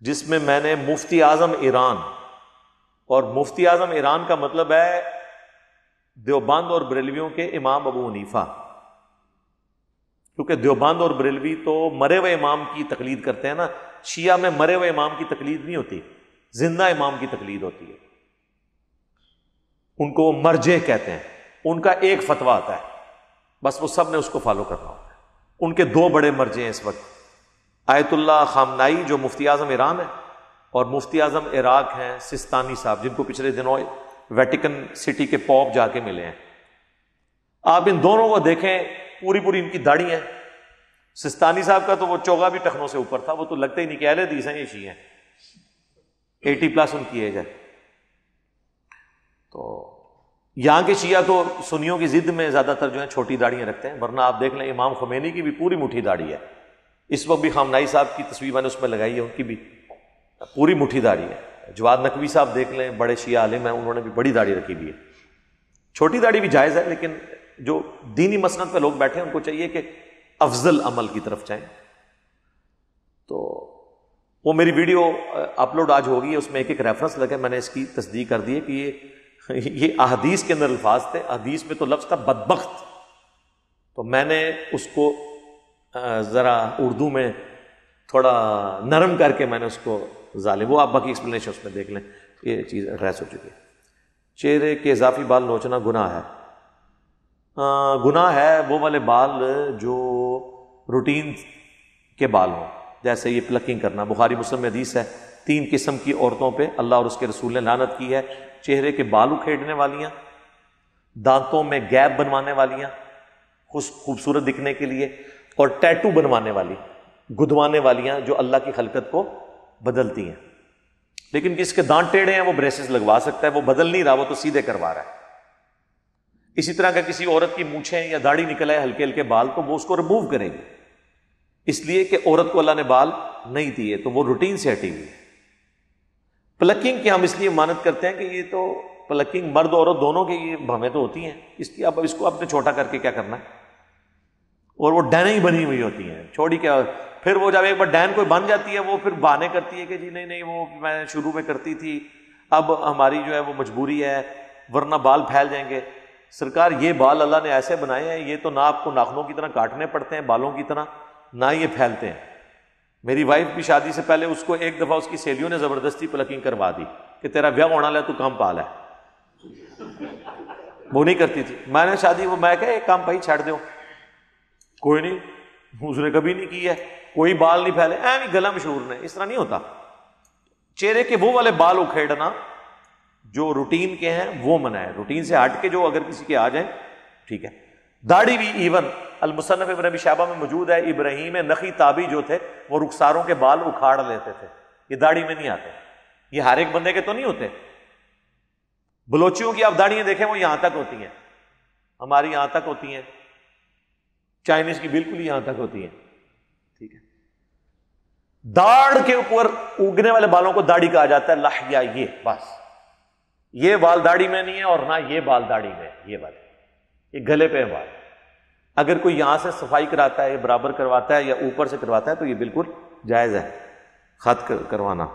جس میں میں نے مفتی اعظم ایران، اور مفتی اعظم ایران کا مطلب ہے دیوبند اور بریلویوں کے امام ابو حنیفہ، کیونکہ دیوبند اور بریلوی تو مرے ہوئے امام کی تقلید کرتے ہیں نا، شیعہ میں مرے ہوئے امام کی تقلید نہیں ہوتی، زندہ امام کی تقلید ہوتی ہے، ان کو مرجع کہتے ہیں، ان کا ایک فتویٰ آتا ہے بس وہ سب نے اس کو فالو کرنا ہوتا ہے۔ ان کے دو بڑے مرجع ہیں اس وقت، آیت اللہ خامنائی جو مفتی اعظم ایران ہے، اور مفتی اعظم عراق ہیں سستانی صاحب، جن کو پچھلے دنوں ویٹیکن سٹی کے پوپ جا کے ملے ہیں۔ آپ ان دونوں کو دیکھیں، پوری پوری ان کی داڑھی ہیں۔ سستانی صاحب کا تو وہ چوگا بھی ٹخنوں سے اوپر تھا، وہ تو لگتا ہی نہیں کہ اہل حدیث ہیں، یہ شیعہ ہیں، 80+ ان کی ایج ہے۔ تو یہاں کے شیعہ تو سنیوں کی ضد میں زیادہ تر جو ہیں چھوٹی داڑیاں رکھتے ہیں، ورنہ آپ دیکھ لیں امام خمینی کی بھی پوری مٹھی داڑھی ہے۔ اس وقت بھی خامنائی صاحب کی تصویر میں نے اس میں لگائی ہے، ان کی بھی پوری مٹھی داڑھی ہے۔ جواد نقوی صاحب دیکھ لیں، بڑے شیعہ عالم ہیں، انہوں نے بھی بڑی داڑھی رکھی ہوئی ہے۔ چھوٹی داڑھی بھی جائز ہے، لیکن جو دینی مسند پہ لوگ بیٹھے ہیں ان کو چاہیے کہ افضل عمل کی طرف جائیں۔ تو وہ میری ویڈیو اپلوڈ آج ہوگی ہے، اس میں ایک ایک ریفرنس لگے، میں نے اس کی تصدیق کر دی ہے کہ یہ احادیث کے اندر الفاظ تھے، حدیث میں تو لفظ تھا بدبخت، تو میں نے اس کو ذرا اردو میں تھوڑا نرم کر کے میں نے اس کو ظالم، وہ آپ باقی ایکسپلینیشن اس میں دیکھ لیں، یہ چیز ریس ہو چکی ہے۔ چہرے کے اضافی بال نوچنا گناہ ہے؟ گناہ ہے وہ والے بال جو روٹین کے بال ہوں، جیسے یہ پلکنگ کرنا۔ بخاری مسلم میں حدیث ہے، 3 قسم کی عورتوں پہ اللہ اور اس کے رسول نے لعنت کی ہے: چہرے کے بال اکھیڑنے والیاں، دانتوں میں گیپ بنوانے والیاں خوبصورت دکھنے کے لیے، اور ٹیٹو بنوانے والی، گدوانے والیاں جو اللہ کی خلقت کو بدلتی ہیں۔ لیکن جس کے دانت ٹیڑھے ہیں وہ بریسز لگوا سکتا ہے، وہ بدل نہیں رہا، وہ تو سیدھے کروا رہا ہے۔ اسی طرح کا کسی عورت کی مونچھیں یا داڑھی نکل آئے ہلکے ہلکے بال، تو وہ اس کو ریموو کرے گی، اس لیے کہ عورت کو اللہ نے بال نہیں دیے، تو وہ روٹین سے ہٹی ہوئی۔ پلکنگ کی ہم اس لیے مانت کرتے ہیں کہ یہ تو پلکنگ مرد عورت دونوں کی یہ بھویں تو ہوتی ہیں، اس کی اب اس کو آپ نے چھوٹا کر کے کیا کرنا ہے، اور وہ ڈینیں ہی بنی ہوئی ہوتی ہیں، چھوڑی کیا۔ پھر وہ جب ایک بار ڈین کوئی بن جاتی ہے، وہ پھر بہانے کرتی ہے کہ جی نہیں وہ میں شروع میں کرتی تھی، اب ہماری جو ہے وہ مجبوری ہے، ورنہ بال پھیل جائیں گے۔ سرکار یہ بال اللہ نے ایسے بنائے ہیں، یہ تو نہ آپ کو ناخنوں کی طرح کاٹنے پڑتے ہیں بالوں کی طرح، نہ یہ پھیلتے ہیں۔ میری وائف بھی شادی سے پہلے اس کو ایک دفعہ اس کی سہیلیوں نے زبردستی پلکنگ کروا دی کہ تیرا بیاہ ہونا ہے تو کام پال ہے، وہ نہیں کرتی تھی۔ میں نے شادی میں کہا ایک کام بھائی چھڑ دو، کوئی نہیں، اس نے کبھی نہیں کی ہے، کوئی بال نہیں پھیلے، نہیں گلا مشہور نے، اس طرح نہیں ہوتا۔ چہرے کے وہ والے بال اکھیڑنا جو روٹین کے ہیں وہ منع ہے، روٹین سے ہٹ کے جو اگر کسی کے آ جائیں ٹھیک ہے۔ داڑھی بھی ایون المصنف ابن ابی شیبہ میں موجود ہے، ابراہیم نخی تابعی جو تھے وہ رخساروں کے بال اکھاڑ لیتے تھے، یہ داڑھی میں نہیں آتے، یہ ہر ایک بندے کے تو نہیں ہوتے۔ بلوچیوں کی آپ داڑیاں دیکھیں وہ یہاں تک ہوتی ہیں، ہماری یہاں تک ہوتی ہیں، چائنیز کی بالکل یہاں تک ہوتی ہیں، ٹھیک ہے۔ داڑھ کے اوپر اگنے والے بالوں کو داڑھی کہا جاتا ہے، لحیہ، یہ بس یہ بال داڑھی میں نہیں ہے اور نہ یہ بال داڑھی میں، یہ بال یہ گلے پہ بال۔ اگر کوئی یہاں سے صفائی کراتا ہے یا برابر کرواتا ہے یا اوپر سے کرواتا ہے تو یہ بالکل جائز ہے خط کروانا۔